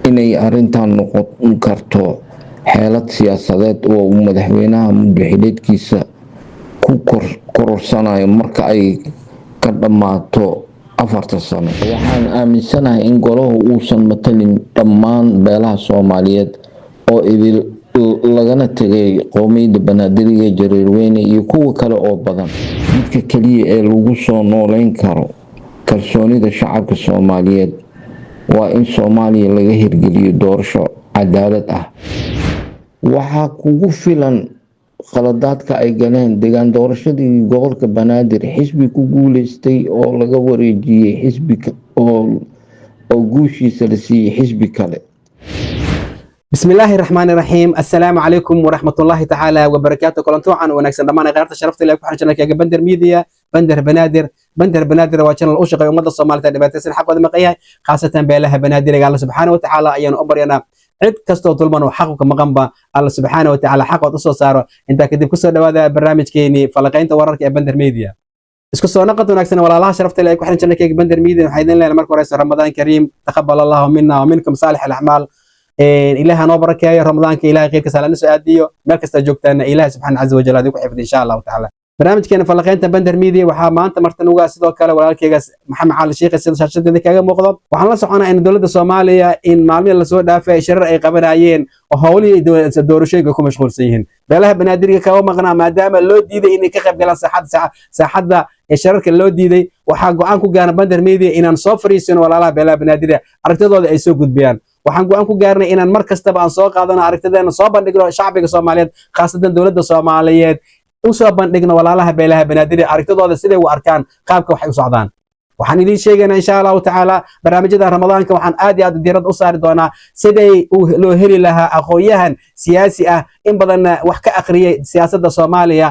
inay arrintan noqon karto xeelad siyaasadeed oo uu madaxweynaha muddaxileedkiisa ku kororsanayo marka ay ka dhammaato 4 sano. Waxaan aaminsanahay in golahu uusan matalin dhammaan beelaha Soomaaliyeed oo idil lagana tegay qowmiyadda Banaadiriga, Jareerweyne iyo kuwa kale oo badan. Midka kaliya ee lagu soo nooleyn karo kalsoonida shacabka Soomaaliyeed waa in Soomaaliya laga hirgeliyo doorasho cadaalad ah. Waxaa kugu filan qaladaadka ay galeen deegaan doorashadii gobolka Banaadir, xisbi ku guuleystay oo laga wareejiyay xisbi oo guushiisa la siiyay xisbi kale. بسم الله الرحمن الرحيم. السلام عليكم ورحمة الله تعالى وبركاته. كلنتو عن ونكسن دمان غيرت شرفت لك وحنا شنك يا بندر ميديا بندر بنادر واشن الأوشق ومدى الصومال تدبات الحق وذا مقيا خاصة بيلها بنادر الله سبحانه وتعالى أيان أمرنا عد كستو طلبنا وحقك مغنبا الله سبحانه وتعالى حق وتصو صاروا انت كدب كسر هذا برنامج كيني فلقين تورك يا بندر ميديا اسكو سو نقد ونكسن ولا الله شرفت لك وحنا شنك يا بندر ميديا وحيدين لنا مركو رئيس رمضان كريم تقبل الله منا ومنكم صالح الأعمال. إله نو بركة رمضان كإله غير كسالنا سؤاديو مركز تجوكتنا إله سبحانه عز وجل هذيك وحفظ إن شاء الله تعالى. برنامج كان فلقين تبندر ميديا وحما أنت مرتنوجا سيدو كلا ولا كيجاس محمد علي الشيخ سيد شاشة ذيك هذا مقدم وحنا صحنا إن دولة الصومالية إن معلمين السود دافع شر أي قبنايين وحولي دور شيء يكون مشغول سيهن بله بنادر كوا مغنى ما دام اللود دي إني كخب جلس ساحد الشركة اللود دي وحقوا عنكو جانا بندر ميديا إن صفري سن ولا لا بله بنادر أرتضوا أي سوق بيان waxaan go'aan ku gaarnay inaan mar kastaba aan soo qaadano aragtideena soo bandhigno shacbiga Soomaaliyeed khaasatan dawladda Soomaaliyeed u soo bandhigno walaalaha beelaha Banaadir aragtidooda sidee u arkaan qaabka waxay u socdaan. waxaan idin sheegaynaa insha Allah ta'ala barnaamijyada Ramadaanka waxaan aad iyo aad diirad u saari doonaa sidee loo heli lahaa aqoonyahan siyaasi ah in badan wax ka akhriyay siyaasadda Soomaaliya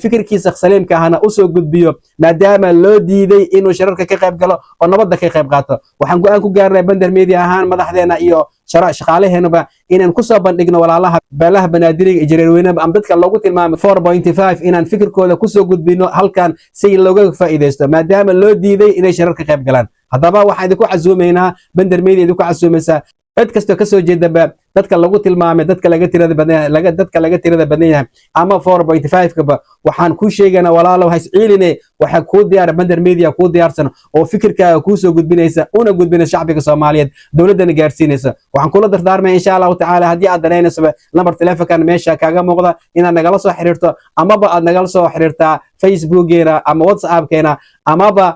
fikirkiisa saliimka ahna u soo gudbiyo maadaama loo diiday inuu shirarka ka qayb galo oo nabadda ka qayb qaato. waxaan go'aan ku gaarnay Bandar Media ahaan madaxdeena iyo shaqaaleheenaba inaan ku soo bandhigno walaalaha beelaha Banaadiriga Jareerweyne am dadka loogu tilmaamay 4.5 inaan fikirkooda ku soo gudbino halkan si looga faa'iideysto maadaama loo diiday inay shirarka qayb galaan. haddaba waxaan idinku casuumeynaa Bandar Media idinku casuumaysaa cid kasta ka soo jeedaba dadka lagu tilmaamay dadka laga tirada badan yahay ama 4.5 kaba waxaan ku sheegaynaa walaalow hays ciiline waxa ku diyaar Bandar Media ku diyaarsan oo fikirkaaga ku soo gudbinaysa una gudbinaysa shacbiga Soomaaliyeed dawladana gaarsiinaysa. waxaan kula dardaarmay insha Allah ta'ala haddii aad dareynayso lambar telefoonkan meesha kaaga muuqda inaad nagala soo xiriirto amaba aad nagala soo xiriirtaa Facebook-geena ama WhatsApp-keena amaba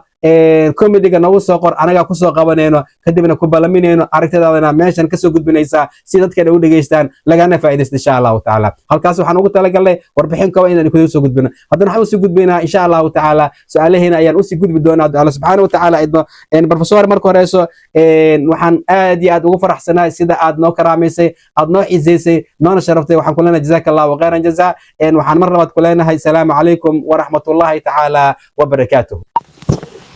كوميديga nagu soo qor anaga ku soo qabanayno kadibna ku balaminayno aragtidaadana meeshan ka soo gudbinaysa si dadka u dhageystaan lagana faa'iideysto insha Allah ta'ala. halkaas waxaan ugu talagalnay warbixin kooban inaan ku soo gudbino haddana waxaan soo gudbinaa insha Allah ta'ala su'aalaheena ayaan u sii gudbi doonaa Allah subhanahu wa ta'ala idmo professor marka horeyso waxaan aad iyo aad ugu faraxsanahay sida aad noo karaameysay aad noo ciiseysay noona sharaftay waxaan ku leenahay jazakallahu khairan jazaa waxaan mar labaad ku leenahay salaamu calaykum wa rahmatullahi ta'ala wa barakatuh.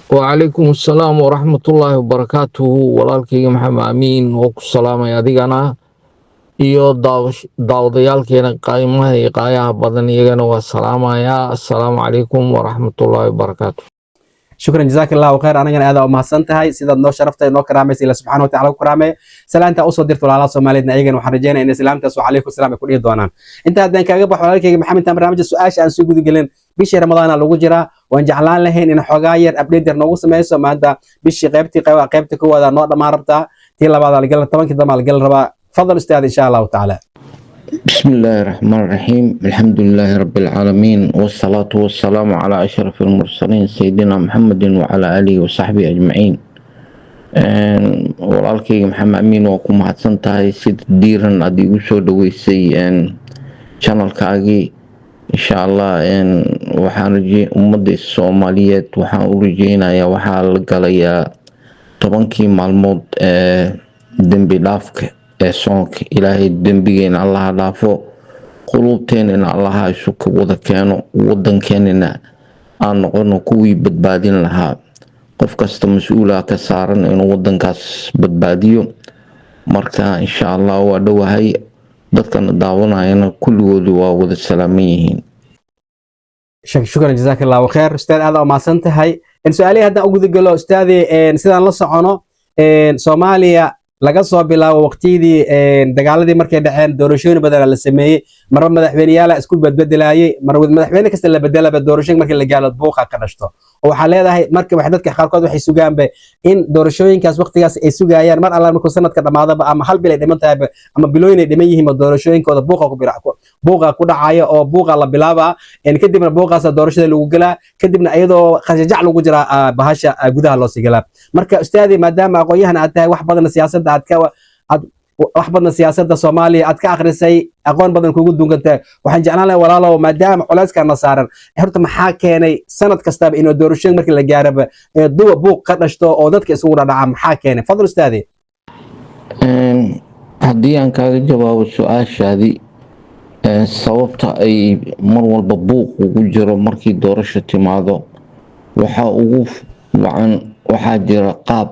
وعليكم السلام ورحمة الله وبركاته. walaalkayga maxamed amiin oo ku salaamay adigana iyo daawadayaalkeena qiimaha iyo qaayaha badan iyagana waa salaamayaa. assalaamu calaykum waraxmatullaahi wabarakaatu. شكرا جزاك الله خير انا هذا ما حسنتهاي سيده نو شرفتay noo karaamaysa ila subhanahu wa ta'ala ku karaamay salaanta u soo dirto walaalaha Soomaaliyeed ayagana waxaan rajaynayaa in salaamtaas wa calaykum salaam ay ku dhigi doonaan. inta hadaan kaaga baxo walaalkayga maxamed tan barnaamijka su'aasha aan soo gudgelin bishii Ramadaan lagu jira waan jeclaan lahayn in xogaa yar update noogu sameeyso maanta bishii qaybtii koowaad noo dhamaan rabtaa tii labaad la gal 10 damal gal raba fadlan ustaad insha Allah ta'ala. بسم الله الرحمن الرحيم. الحمد لله رب العالمين والصلاة والسلام على أشرف المرسلين سيدنا محمد وعلى آله وصحبه أجمعين. walaalkayga maxamed amiin waa ku mahadsantahay sida diiran aad igu soo dhaweysay channelkaagii insha Allah waxaan ummadda Soomaaliyeed waxaan u rajeynayaa waxaa la galayaa 10kii maalmood dambi dhaafka soonka ilaahay dambigeena Allah dhaafo qulubteena Allah isu wada keeno wadankeena aan noqono kuwii badbaadin lahaa. qof kasta mas'uula ka saaran inuu wadankaas badbaadiyo marka insha Allah waa dhawahay dadkan daawanayana kulligoodu waa wada salaaman yihiin. شكرا جزاك الله خير استاذ هذا ما سنتهي ان سؤالي هذا ugu galo ustaadi sidaan la socono Soomaaliya laga soo bilaabo waqtiyadii dagaaladii markay dhaceen doorashooyin badan la sameeyey marba madaxweyneyaal isku bedbedelayay marba madaxweyne kasta la bedelaba doorashooyin markii la gaalo buuqa ka dhashto oo waxa leedahay marka wax dadka qaarkood waxay sugaanba in doorashooyinkaas waqtigaas ay sugayaan mar alla markuu sanadka dhamaadaba ama hal bil ay dhiman tahay ama bilooyin ay dhiman yihiin doorashooyinkooda buuqa ku dhacaya oo buuqa la bilaaba kadibna buuqaas doorashada lagu galaa kadibna iyadoo khashajac lagu jira bahasha gudaha loo sii galaa marka ustaadi maadaama aqoonyahan aad tahay wax badan siyaasadda wax badan siyaasadda Soomaaliya aad ka akhrisay aqoon badan kugu duugantaa waxaan jeclaan lahaa walaalow maadaama culayskana saaran horta maxaa keenay sanad kastaba inuu doorashooyin markii la gaaraba duwa buuq ka dhashto oo dadka isugu dhaca maxaa keenay fadlan ustaadi haddii aan kaaga jawaabo su-aashaadii sababta ay mar walba buuq ugu jiro markii doorasho timaado waxaa ugu wacan waxaa jira qaab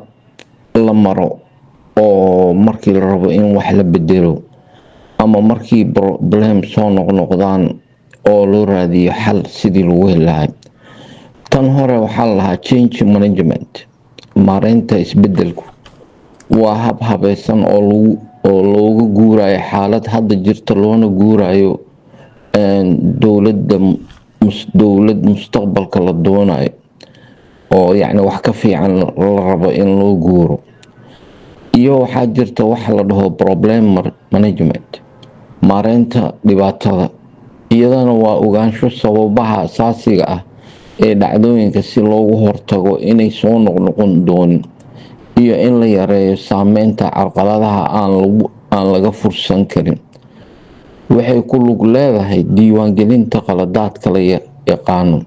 la maro oo markii la rabo in wax la bedelo ama markii problem soo noqnoqdaan oo loo raadiyo xal sidii lagu heli lahaa tan hore waxaa la lahaa change management maareynta isbedelku waa hab habaysan oo looga guurayo xaalad hadda jirta loona guurayo dowlad mustaqbalka la doonayo oo yacni wax ka fiican la rabo in loo guuro iyo waxaa jirta waxa la dhaho problem management maareynta dhibaatada iyadana waa ogaansho sababaha asaasiga ah ee dhacdooyinka si loogu hortago inay soo noqnoqon doonin iyo in la yareeyo saameynta carqaladaha aan laga fursan karin waxay ku lug leedahay diiwaangelinta qaladaadka la yaqaano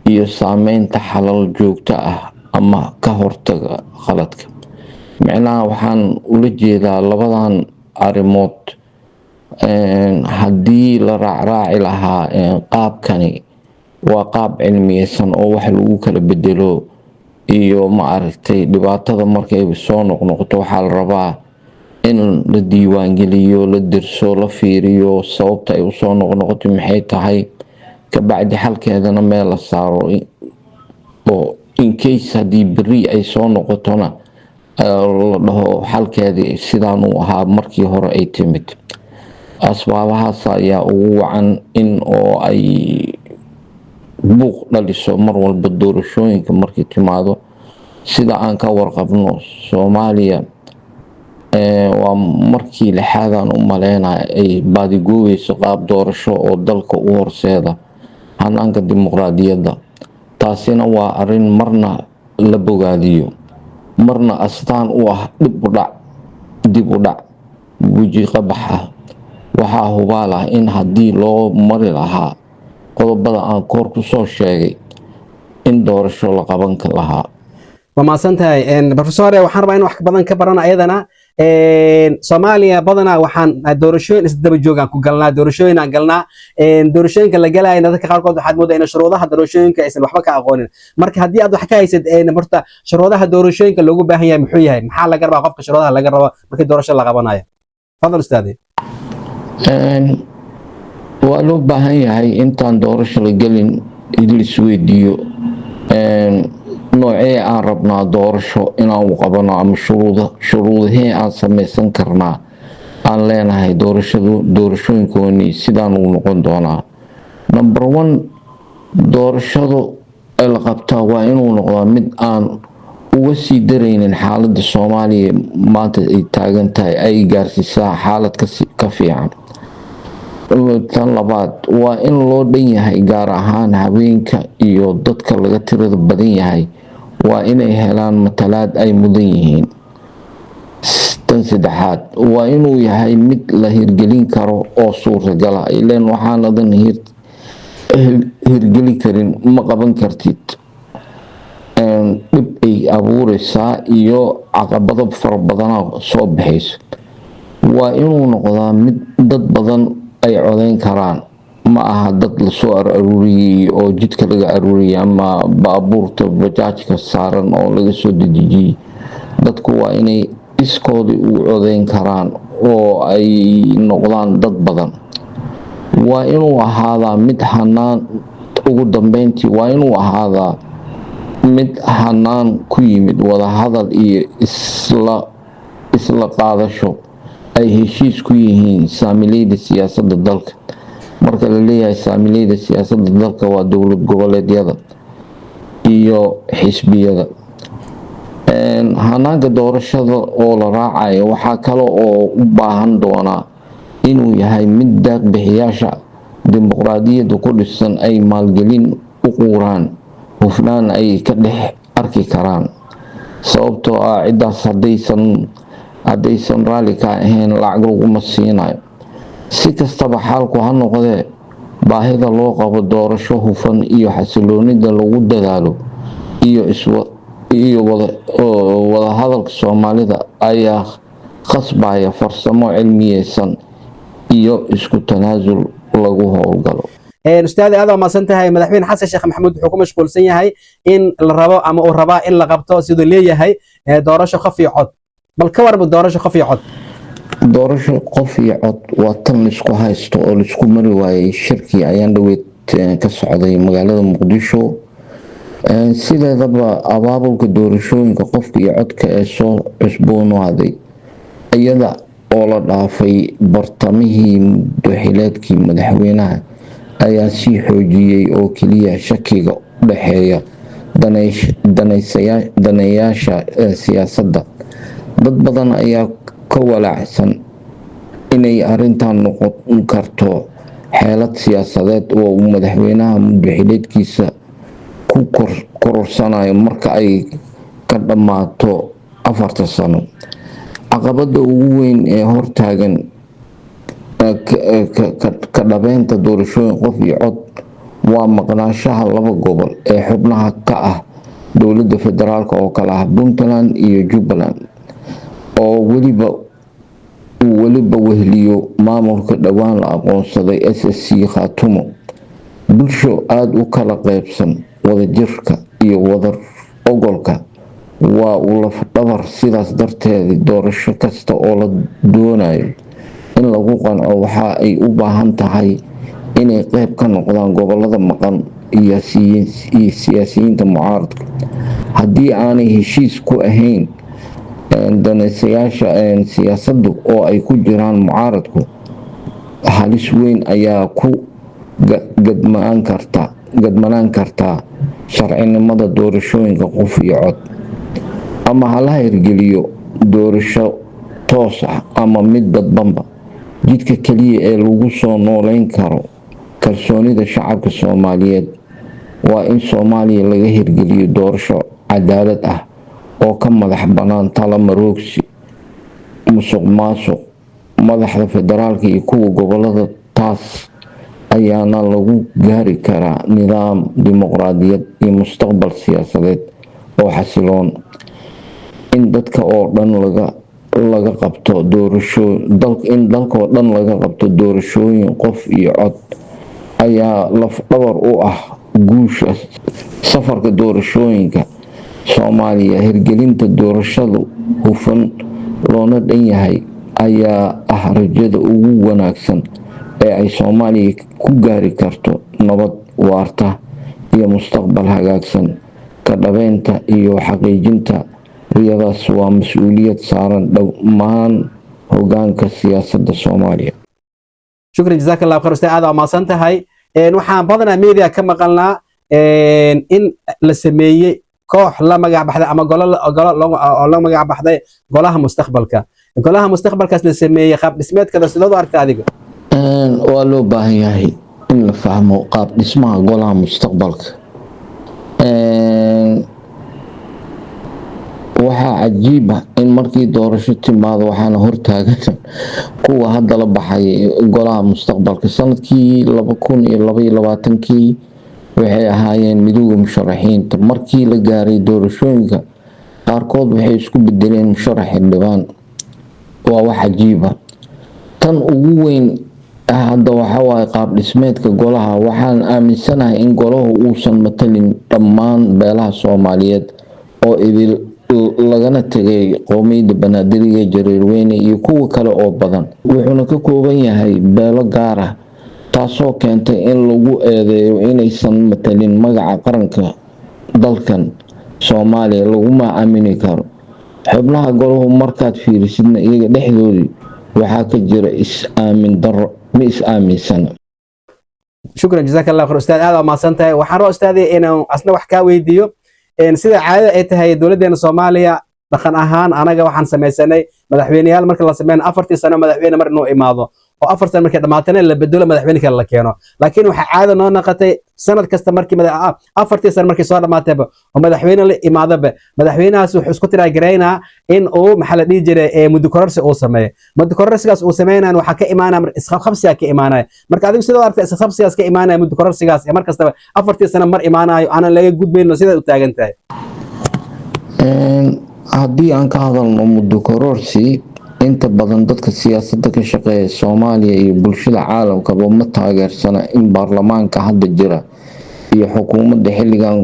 iyo saameynta xalal joogto ah ama ka hortaga khaladka micnaha waxaan ula jeedaa labadan arrimood haddii la raacraaci lahaa qaabkani waa qaab cilmiyeysan oo wax lagu kala bedelo iyo ma aragtay dhibaatada markay soo noqnoqoto waxaa la rabaa in la diiwaangeliyo la dirso la fiiriyo sababta ay usoo noqnoqoto maxay tahay kabacdi xalkeedana meel la saaro oo in case haddii beri ay soo noqotona la dhaho xalkeedii sidaan uu ahaa markii hore ay timid asbaabahaas ayaa ugu wacan in oo ay buuq dhaliso mar walba doorashooyinka markii timaado sida aan ka warqabno Soomaaliya waa markii lixaadaan u maleynaa ay baadigoobayso qaab doorasho oo dalka u horseeda hanaanka dimuqraadiyadda taasina waa arrin marna la bogaadiyo marna astaan u ah dib u dhac weji qabax ah waxaa hubaal ah in haddii loo mari lahaa qodobada aan koor ku soo sheegay in doorasho la qaban lahaa وما سنتهاي إن بروفيسور وحنا ربعين وحك بدن كبرنا أيضا سوماليا بدنا وحن دورشين استدب جوجا كقلنا دورشين قلنا دورشين كلا جلا إن ذاك خارج حد مودة إن شروطها دورشين كإسم وحبك أقولين مرك هدي أدو حكاية سد إن مرتا شروطها دورشين كلوجو بهي محيها محل جرب قفك شروطها لا جرب مرك دورش الله قبنايا تفضل أستاذي ولو بهي إنتان دورش الجلين السويديو noocee aan rabnaa doorasho inaan u qabano ama shuruudahee aan samaysan karnaa aan leenahay doorashooyinkooni sidaan uu noqon doonaa number 1 doorashadu ay la qabtaa waa inuu noqdaa mid aan uga sii daraynin xaaladda Soomaaliya maanta ay taagan tahay ay gaarsiisaa xaalad ka fiican tan labaad waa in loo dhan yahay gaar ahaan haweenka iyo dadka laga tirada badan yahay waa inay helaan matalaad ay mudan yihiin tan saddexaad waa inuu yahay mid la hirgelin karo oo suurtagal ah ileen waxaanadan hirgeli karin ma qaban kartid dhib ay abuuraysaa iyo caqabado fara badan soo baxayso waa inuu noqdaa mid dad badan ay codeyn karaan ma aha dad la soo aruuriyay oo jidka laga aruuriyay ama baabuurta bajaajka saaran oo laga soo dejiyay dadku waa inay iskoodii u codeyn karaan oo ay noqdaan dad badan waa inuu ahaadaa mid hanaan ugu dambeyntii waa inuu ahaadaa mid hanaan ku yimid wada hadal iyo isla qaadasho ay heshiis ku yihiin saamileyda siyaasadda dalka. marka la leeyahay saamileyda siyaasadda dalka waa dowlad goboleedyada iyo xisbiyada. hanaanka doorashada oo la raacayo waxaa kale oo u baahan doonaa inuu yahay mid daaq bixiyaasha dimuqraadiyadda ku dhisan ay maalgelin u quuraan, hufnaan ay ka dhex arki karaan, sababtoo ah ciddaas haddaysan raalli ka ahayn lacag laguma siinayo. si kastaba xaalku ha noqdee, baahida loo qabo doorasho hufan iyo xasiloonida lagu dadaalo iyo wadahadalka Soomaalida ayaa khasbaya farsamo cilmiyeysan iyo isku tanaasul lagu howlgalo. ustaad aad waa maasantahay. madaxweyne xasan sheekh maxamuud wuxuu ku mashquulsan yahay in la rabo ama uu rabaa in la qabto sidoo leeyahay doorasho qof iyo cod. bal ka warba doorasho qof iyo cod. doorasho qof iyo cod waa tan laisku haysto oo laisku mari waayay shirkii ayaan dhaweyd ka socday magaalada Muqdisho. sideedaba abaabulka doorashooyinka qofka iyo codka ee soo cusboonaaday iyada oo la dhaafay bartamihii muddaxileedkii madaxweynaha ayaa sii xoojiyey oo keliya shakiga u dhexeeya daneeyaasha siyaasadda. dad badan ayaa ka walaacsan inay arrintan noqon karto xeelad siyaasadeed oo uu madaxweynaha muddaxileedkiisa ku kororsanayo marka ay ka dhammaato 4 sano. caqabada ugu weyn ee hortaagan ka dhabeynta doorashooyin qof iyo cod waa maqnaanshaha 2 gobol ee xubnaha ka ah dowladda federaalk oo kala ah Puntland iyo Jubbaland, oo weliba weheliyo maamulka dhowaan la aqoonsaday SSC Khaatumo. bulsho aada u kala qaybsan, wadajirka iyo wadar ogolka waa uu laf-dhabar. sidaas darteed doorasho kasta oo la doonayo in lagu qanco waxa ay u baahan tahay inay qayb ka noqdaan gobolada maqan iyo siyaasiyiinta mucaaradka. haddii aanay heshiis ku ahayn daneeyaasha siyaasaddu oo ay ku jiraan mucaaradku, halis weyn ayaa ku gadmanaan kartaa sharcinimada doorashooyinka qof iyo cod. ama hala hirgeliyo doorasho toos ah ama mid dadbanba, jidka keliya ee lagu soo nooleyn karo kalsoonida shacabka Soomaaliyeed waa in Soomaaliya laga hirgeliyo doorasho cadaalad ah oo ka madax bannaan talo maroogsi, musuqmaasuq. madaxda federaalka iyo kuwa gobolada, taas ayaana lagu gaari karaa nidaam dimuqraadiyad iyo mustaqbal siyaasadeed oo xasiloon. in dalka oo dhan laga qabto doorashooyin qof iyo cod ayaa laf-dhabar u ah guusha safarka doorashooyinka Soomaaliya. hirgelinta doorashadu hufan loona dhan yahay ayaa ah rajada ugu wanaagsan ee ay Soomaaliya ku gaari karto nabad waarta iyo mustaqbal hagaagsan. ka dhabeynta iyo xaqiijinta riyadaas waa mas'uuliyad saaran dhammaan hoggaanka siyaasadda Soomaaliya. shukran jazakallahu khayr. ustaad aad waa maasantahay. waxaan badanaa media ka maqalnaa in la sameeyey koox la magac baxday ama golo la magac baxday golaha mustaqbalka. golaha mustaqbalkaas la sameeyey qaab dhismeedkada sidoo u aragtaa adiga? waa loo baahan yahay in la fahmo qaab dhismaha golaha mustaqbalka. waxaa cajiib ah in markii doorasho timaado waxaana hortaagan kuwa hadda la baxay golaha mustaqbalka. sanadkii 2022 waxay ahaayeen midowga musharaxiinta. markii la gaaray doorashooyinka qaarkood waxay isku bedeleen musharax xildhibaan. waa wax cajiib ah. tan ugu weyn hadda waxa waaye qaab dhismeedka golaha. waxaan aaminsanahay in golahu uusan matalin dhammaan beelaha Soomaaliyeed oo idil lagana tegay qowmiyadda Banaadir, Jareerweyne iyo kuwa kale oo badan. wuxuuna ka kooban yahay beelo gaar ah, taasoo keentay in lagu eedeeyo inaysan matalin magaca qaranka dalkan Soomaaliya. laguma aamini karo xubnaha golahu markaad fiirisidna iyaga dhexdoodii waxaa ka jira is-aamin daro ma is-aaminsana. shukran jazaaka allah khayr ustaad aad ma santahay waxaan roo ustaadii inaan asna wax ka weydiiyo sida caadada ay tahay dowladdeena Soomaaliya dhaqan ahaan anaga waxaan samaysanay madaxweynayaal marka la sameeyo 4 sano madaxweyne mar inuu imaado oo 4 sano markay dhamaatana la bedelo madaxweyne kale la keeno laakiin waxa caado noo noqotay sanad kasta markii 4 sano markii soo dhamaatayba oo madaxweyne la imaadaba madaxweynahaas wuxuu isku tiraagreynaa in uu maxal dhigi jiray muddo kororsi uu sameeyo muddo kororsigaas uu sameeyaan waxa ka imaanaya isqabqabsiga ka imaanaya marka adigu sidoo aragtay isqabqabsigaas ka imaanaya muddo kororsigaas mar kasta 4 sano mar imaanayo aan laga gudbayno sida u taagan tahay haddii aan ka hadalno muddo kororsi inta badan dadka siyaasadda ka shaqeeya Soomaaliya iyo bulshada caalamkaba ma taageersana in baarlamaanka hadda jira iyo xukuumadda xilligan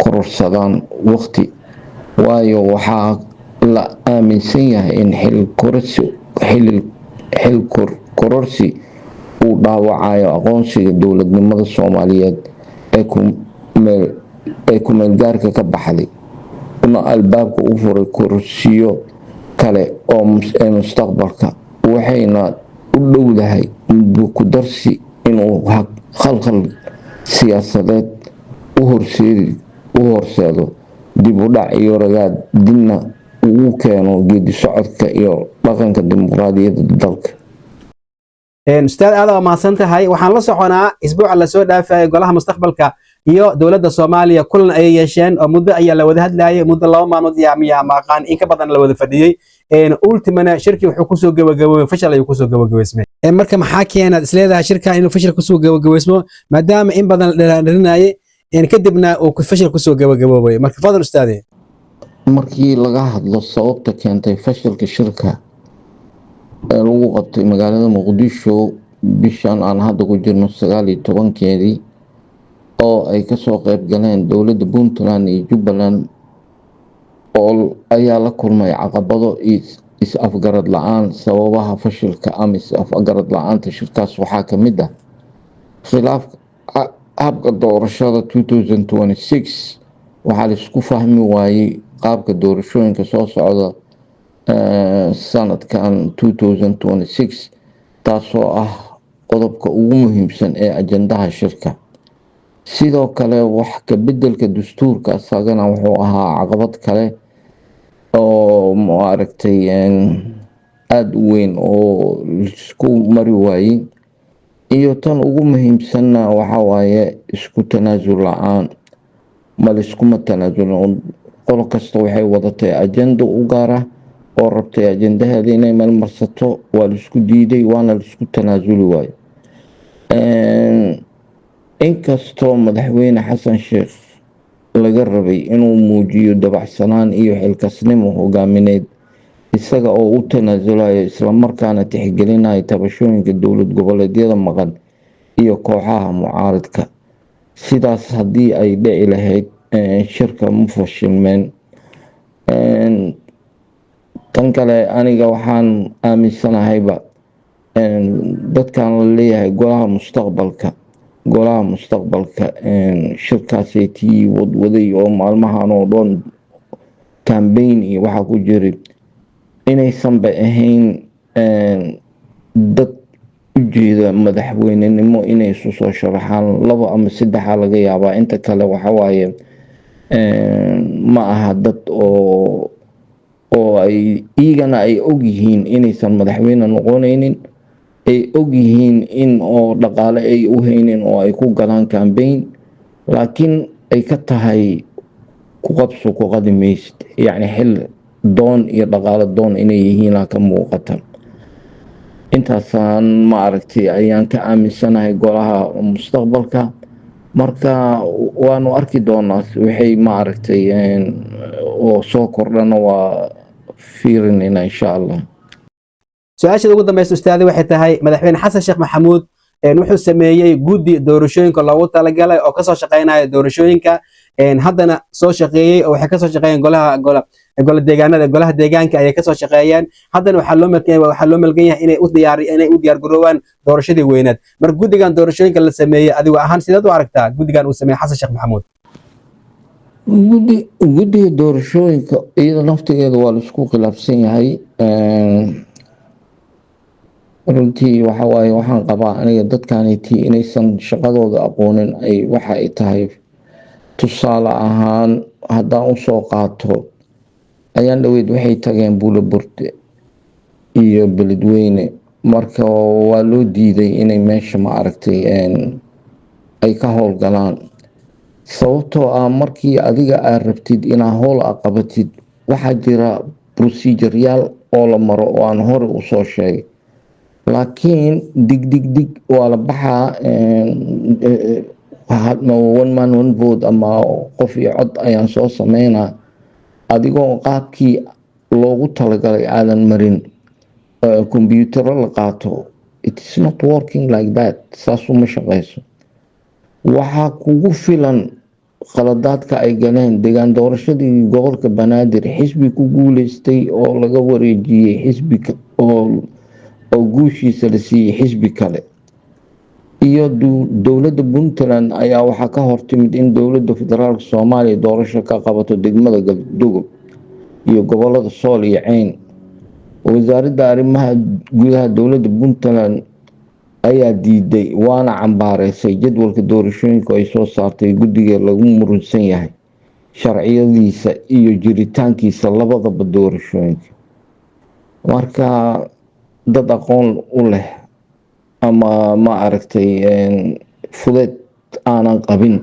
kororsadaan waqti waayo waxaa la aaminsan yahay in xil kororsi uu dhaawacayo aqoonsiga dowladnimada Soomaaliyeed ee ku meelgaarka ka baxday una albaabka u furay kororsiyo kale oo mustaqbalka waxayna u dhowdahay ku darsi inuu khalkhal siyaasadeed u horseedo dib u dhac iyo ragaad dibna uu keeno geedi socodka iyo dhaqanka dimuqraadiyadda dalka. ustaad aad ma santahay waxaan la soconaa isbuuca la soo dhaafay golaha mustaqbalka iyo dowladda Soomaaliya kulan ay yeesheen oo muddo ayaa la wada hadlayay muddo 2 maalmood iyo maqaan in ka badan la wada fadhiyay ultimana shirki wuxuu ku soo gabagaboobay fashil ayuu ku soo gabagaboysmay marka maxaa keenay isleedahay shirka inuu fashil ku soo gabagaboysmo maadaama in badan dheeraanayay kadibna uu fashil ku soo gabagaboobay marka fadlan ustaade markii laga hadlo sababta keentay fashilka shirka lagu qabtay magaalada Muqdisho bishan aan hadda ku jirno 19keedii oo ay ka soo qayb galeen dowladda Puntland iyo Jubbaland oo ayaa la kulmay caqabado is-afgarad la'aan sababaha fashilka ama is-afgarad la'aanta shirkaas waxaa ka mid ah khilaaf habka doorashada 2026 waxaa la isku fahmi waayay qaabka doorashooyinka soo socda sanadkan 2026 taasoo ah qodobka ugu muhiimsan ee ajandaha shirka sidoo kale wax ka bedelka dastuurka asagana wuxuu ahaa caqabad kale oo maaragtay aad u weyn oo isku mari waayay iyo tan ugu muhiimsanna waxa waaye isku tanaasul la'aan ma la iskuma tanaasulin qolo kasta waxay wadatay ajanda u gaar ah oo rabtay ajandaheeda inay meel marsato waa la isku diiday waana la isku tanaasuli waayo inkastoo madaxweyne xasan sheekh laga rabay inuu muujiyo dabacsanaan iyo xilkasnimo hogaamineed isaga oo u tanaasulayo islamarkaana tixgelinayo tabashooyinka dowlad goboleedyada maqan iyo kooxaha mucaaradka sidaas haddii ay dhici lahayd shirka ma fashilmeen tan kale aniga waxaan aaminsanahayba dadkan la leeyahay golaha mustaqbalka shirkaasay tii wadwaday oo maalmahan oo dhan campaign iyo waxaa ku jiray inaysanba ahayn dad u jeeda madaxweynenimo inay isu soo sharaxaan 2 ama 3 laga yaabaa inta kale waxa waaye ma aha dad oo ay iyagana ay og yihiin inaysan madaxweyne noqonaynin ay og yihiin in oo dhaqaale ay u haynin oo ay ku galaan campaign laakiin ay ka tahay ku qabso ku qadimaysid yacni xil doon iyo dhaqaale doon inay yihiin ka muuqata intaasaan ma aragtay ayaan ka aaminsanahay golaha mustaqbalka marka waanu arki doonaa waxay ma aragtay oo soo kordhana waa fiirinayna insha allah su-aashada ugu dambaysa ustaadi waxay tahay madaxweyne xasan sheekh maxamuud wuxuu sameeyey guddi doorashooyinka loogu talagalay oo kasoo shaqeynaya doorashooyinka haddana soo shaqeeyey oo waxay kasoo shaqeeyeen golaha deegaanka ayay kasoo shaqeeyeen haddana waxaa loo malgan yahay inay u diyaargaroobaan doorashadii weynaad marka guddigan doorashooyinka la sameeyey adigo ahaan sideed u aragtaa guddigan uu sameeyey xasan sheekh maxamuud guddiga doorashooyinka iyada naftigeeda waa la isku khilaafsan yahay. runtii waxa waaye waxaan qabaa aniga dadkaniti inaysan shaqadooda aqoonin waxa ay tahay. tusaale ahaan haddaan usoo qaato ayaan dhaweyd waxay tageen buulaburte iyo beledweyne, marka waa loo diiday inay meesha ma aragtay ay ka howlgalaan. sababtoo ah markii adiga aad rabtid inaa howl a qabatid waxaa jira procedureyaal oo la maro oo aan hore usoo sheegay, laakiin dig waa la baxaa. one man one vote ama qof iyo cod ayaan soo sameynaa adigoo qaabkii loogu talagalay aadan marin. combyutaro la qaato, it is not working like that. saasuma shaqeyso. waxaa kugu filan qaladaadka ay galeen deegaan doorashadii gobolka banaadir, xisbi ku guuleystay oo laga wareejiyey xisbi oo guushiisa la siiyey xisbi kale, iyo dowladda puntland ayaa waxaa ka hortimid in dowladda federaalk soomaaliya doorasho ka qabato degmada galdogob iyo gobolada sool iyo ceyn. wasaaradda arrimaha gudaha dowladda puntland ayaa diiday waana cambaareysay jadwalka doorashooyinka ay soo saartay guddiga lagu murunsan yahay sharciyadiisa iyo jiritaankiisa labadaba doorashooyinka. marka dad aqoon u leh ama ma aragtay fudeed aanan qabin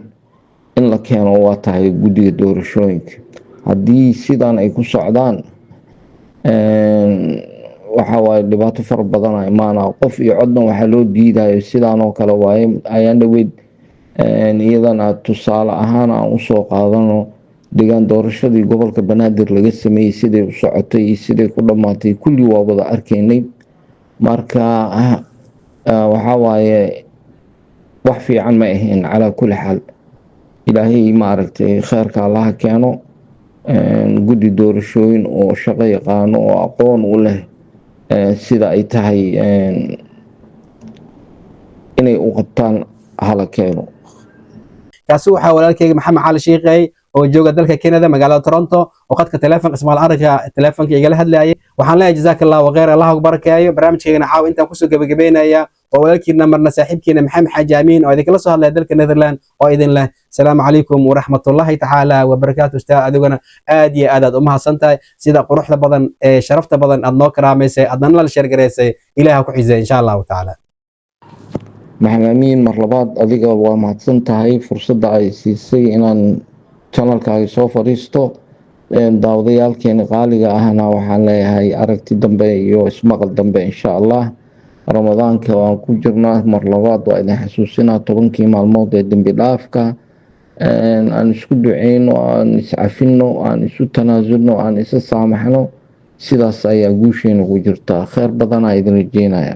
in la keeno waa tahay guddiga doorashooyinka. haddii sidan ay ku socdaan waxa waaye dhibaato fara badan imaana. qof iyo codna waxaa loo diidayo sidaan oo kale waaye. ayaan dhaweyd iyadana tusaale ahaan aan usoo qaadano deegaan doorashadii gobolka banaadir laga sameeyey siday u socotay iyo siday ku dhammaatay kulli waa wada arkaynay. marka waxaa waaye wax fiican ma ahayn. calaa kulli xaal ilaahay ma aragtay kheyrka allaha keeno. guddi doorashooyin oo shaqo yaqaano oo aqoon u leh sida ay tahay inay u qabtaan hala keeno. kaasi waxaa walaalkayga maxamed cali shiiqey oo jooga dalka Canada magaalada Toronto oo khadka telefoonka Ismaal Arka telefoonka igala hadlayay. waxaan leeyahay jazakallahu khayr, Allah ku barakeeyo. barnaamijkeena caaw intaan kusoo gabagabeynaya oo walaalkiina marna saaxiibkiina Maxamed Xaaji Amiin oo idinkala soo hadlaya dalka Netherland oo idin leh salaamu calaykum waraxmatullaahi tacaala wabarakaatu. adiguna aad iyo aad u mahadsantahay sida quruxda badan ee sharafta badan aad noo karaamaysay adna la sheer gareysay. ilaaha ku xizay insha Allah taala. maxamed amiin mar labaad adiga waa mahadsan tahay fursadda ay siisay inaan channelkaaga soo fadhiisto. daawadayaalkeena qaaliga ahna waxaan leeyahay aragti dambe iyo ismaqal dambe insha Allah. ramadaanka waan ku jirnaa. mar labaad waa idin xasuusinaa 10kii maalmood ee dembi dhaafka. aan isku duceyno, aan iscafino, aan isu tanaasulno, aan isa saamaxno. sidaas ayaa guusheena ku jirtaa. kheyr badanaa idin rajeynaya.